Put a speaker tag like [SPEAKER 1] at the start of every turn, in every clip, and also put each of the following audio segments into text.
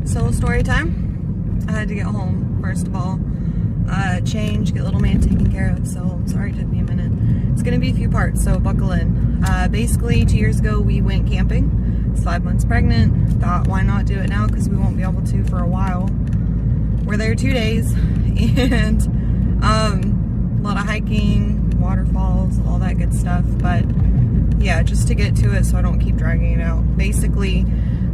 [SPEAKER 1] So story time. I had to get home first of all, change, get little man taken care of. So I'm sorry it took me a minute. It's gonna be a few parts, so buckle in. Basically 2 years ago we went camping. I was 5 months pregnant. Thought why not do it now because we won't be able to for a while. We're there 2 days and a lot of hiking, waterfalls, all that good stuff. But yeah, just to get to it so I don't keep dragging it out. Basically,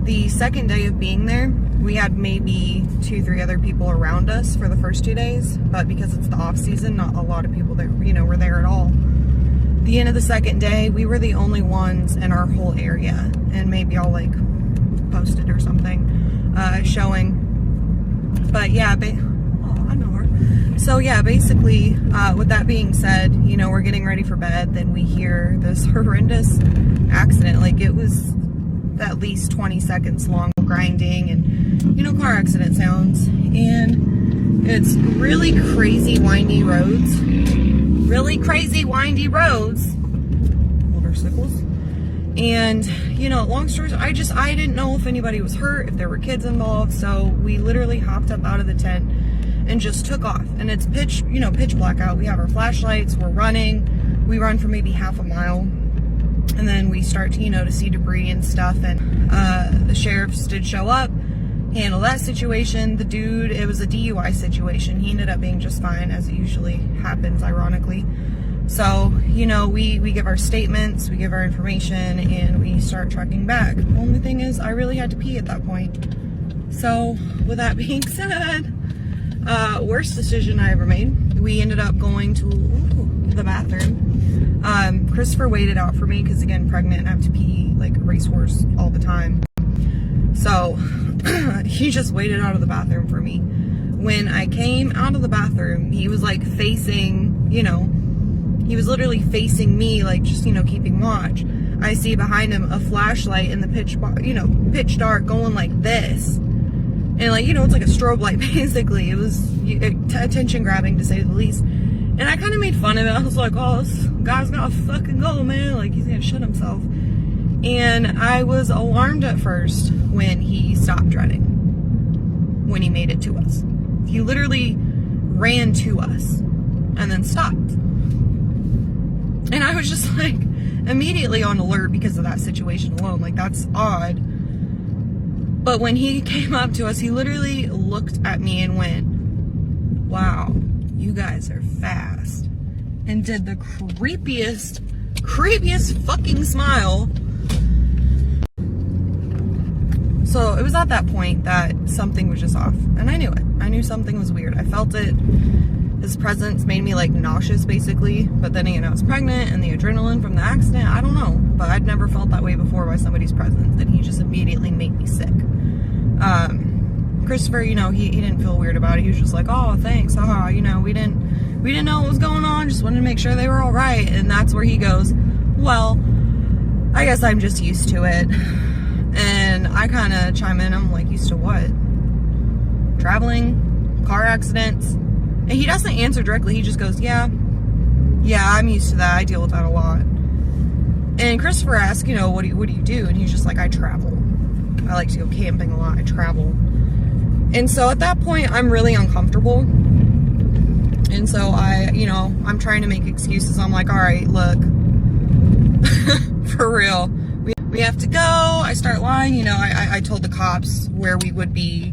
[SPEAKER 1] the second day of being there, we had maybe 2-3 other people around us for the first 2 days, but because it's the off season, not a lot of people that were there at all. The end of the second day, we were the only ones in our whole area, and maybe I'll like post it or something, showing. But yeah, I know her. So yeah, basically, with that being said, we're getting ready for bed. Then we hear this horrendous accident. Like it was at least 20 seconds long, grinding and car accident sounds. And it's really crazy windy roads. Really crazy windy roads. Motorcycles. And long story short, I didn't know if anybody was hurt, if there were kids involved, so we literally hopped up out of the tent and just took off. And it's pitch black out. We have our flashlights, we're running. We run for maybe half a mile, and then we start to see debris and stuff. And the sheriffs did show up, handle that situation. The dude, it was a DUI situation. He ended up being just fine, as it usually happens, ironically. So, we give our statements, we give our information, and we start trucking back. The only thing is, I really had to pee at that point. So, with that being said, worst decision I ever made. We ended up going to the bathroom. Christopher waited out for me because, again, pregnant and I have to pee like a racehorse all the time. So, he just waited out of the bathroom for me. When I came out of the bathroom, he was like facing, he was literally facing me, like just, keeping watch. I see behind him a flashlight in the pitch dark going like this. And like, it's like a strobe light basically. It was attention grabbing to say the least. And I kind of made fun of it. I was like, oh, this guy's gotta fucking go, man. Like, he's gonna shit himself. And I was alarmed at first when he stopped running. When he made it to us. He literally ran to us and then stopped. And I was just like immediately on alert because of that situation alone. Like, that's odd. But when he came up to us, he literally looked at me and went, wow, you guys are fast. And did the creepiest fucking smile. So it was at that point that something was just off. And I knew it. I knew something was weird. I felt it. His presence made me like nauseous basically. But then I was pregnant and the adrenaline from the accident, I don't know. But I'd never felt that way before by somebody's presence. And he just immediately made me sick. Christopher, he didn't feel weird about it. He was just like, oh, thanks. Haha, we didn't know what was going on. Just wanted to make sure they were all right. And that's where he goes, well, I guess I'm just used to it. And I kind of chime in. I'm like, used to what? Traveling, car accidents. And he doesn't answer directly. He just goes, yeah, I'm used to that. I deal with that a lot. And Christopher asked, what do you do? And he's just like, I travel. I like to go camping a lot. I travel. And so at that point, I'm really uncomfortable. And so I'm trying to make excuses. I'm like, all right, look, for real. We have to go. I start lying. I told the cops where we would be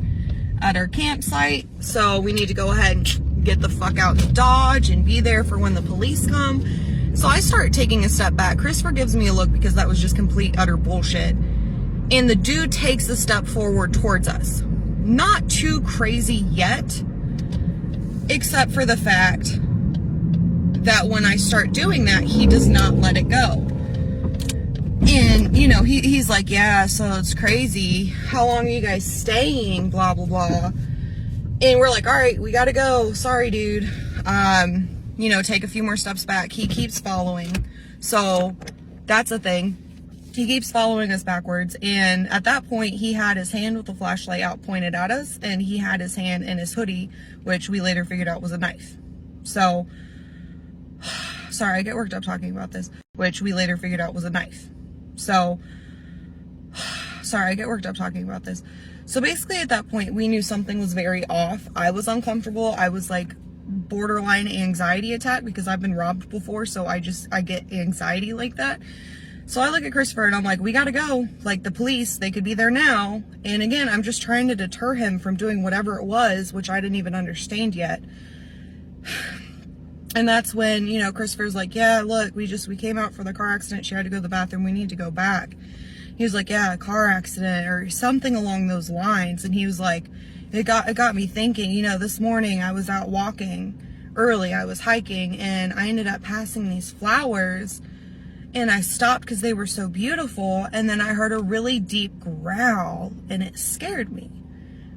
[SPEAKER 1] at our campsite. So we need to go ahead and get the fuck out and Dodge and be there for when the police come. So I start taking a step back. Christopher gives me a look because that was just complete, utter bullshit. And the dude takes a step forward towards us. Not too crazy yet, except for the fact that when I start doing that, he does not let it go. And, he's like, yeah, so it's crazy. How long are you guys staying? Blah, blah, blah. And we're like, all right, we gotta go. Sorry, dude. Take a few more steps back. He keeps following. So that's a thing. He keeps following us backwards. And at that point, he had his hand with the flashlight out pointed at us. And he had his hand in his hoodie, which we later figured out was a knife. So, sorry, I get worked up talking about this. Which we later figured out was a knife. So, sorry, I get worked up talking about this. So basically at that point, we knew something was very off. I was uncomfortable. I was like borderline anxiety attack because I've been robbed before. So I get anxiety like that. So I look at Christopher and I'm like, we gotta go. Like, the police, they could be there now. And again, I'm just trying to deter him from doing whatever it was, which I didn't even understand yet. And that's when, you know, Christopher's like, yeah, look, we came out for the car accident. She had to go to the bathroom. We need to go back. He was like, yeah, a car accident or something along those lines. And he was like, it got me thinking, you know, this morning I was out walking early. I was hiking and I ended up passing these flowers. And I stopped because they were so beautiful. And then I heard a really deep growl and it scared me.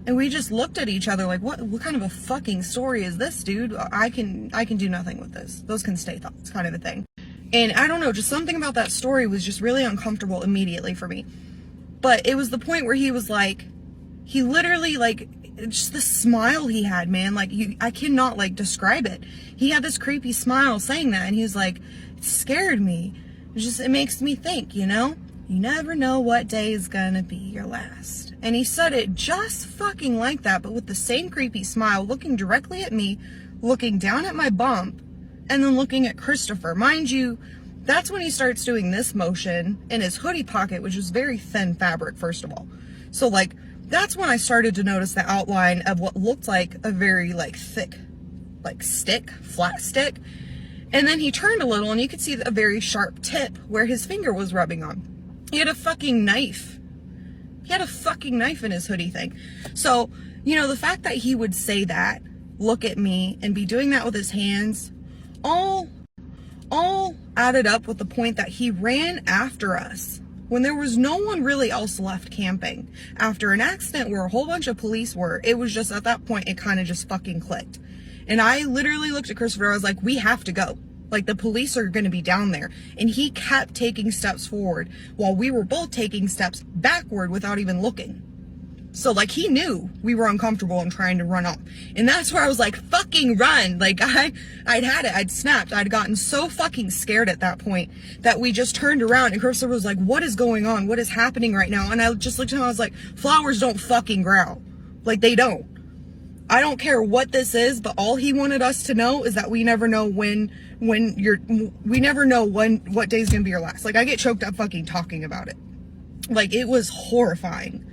[SPEAKER 1] And we just looked at each other like, what kind of a fucking story is this, dude? I can do nothing with this. Those can stay thoughts, kind of a thing. And I don't know, just something about that story was just really uncomfortable immediately for me. But it was the point where he was like, he literally like, just the smile he had, man, like I cannot like describe it. He had this creepy smile saying that. And he was like, it scared me. It makes me think, you know, you never know what day is gonna be your last. And he said it just fucking like that, but with the same creepy smile, looking directly at me, looking down at my bump, and then looking at Christopher. Mind you, that's when he starts doing this motion in his hoodie pocket, which is very thin fabric, first of all. So like, that's when I started to notice the outline of what looked like a very like thick, like stick, flat stick. And then he turned a little and you could see a very sharp tip where his finger was rubbing on. He had a fucking knife. He had a fucking knife in his hoodie thing. So, you know, the fact that he would say that, look at me, and be doing that with his hands, all added up with the point that he ran after us when there was no one really else left camping. After an accident where a whole bunch of police were, it was just at that point, it kind of just fucking clicked. And I literally looked at Christopher, I was like, we have to go. Like, the police are going to be down there. And he kept taking steps forward while we were both taking steps backward without even looking. So, like, he knew we were uncomfortable and trying to run off. And that's where I was like, fucking run. Like, I'd had it. I'd snapped. I'd gotten so fucking scared at that point that we just turned around and Christopher was like, what is going on? What is happening right now? And I just looked at him. I was like, flowers don't fucking growl. Like, they don't. I don't care what this is, but all he wanted us to know is that we never know what day's gonna be your last. Like, I get choked up fucking talking about it. Like, it was horrifying.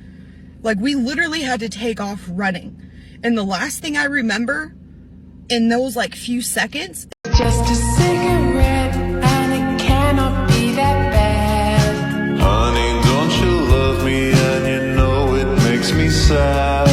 [SPEAKER 1] Like, we literally had to take off running. And the last thing I remember in those like few seconds,
[SPEAKER 2] just a cigarette and it cannot be that bad.
[SPEAKER 3] Honey, don't you love me and you know it makes me sad.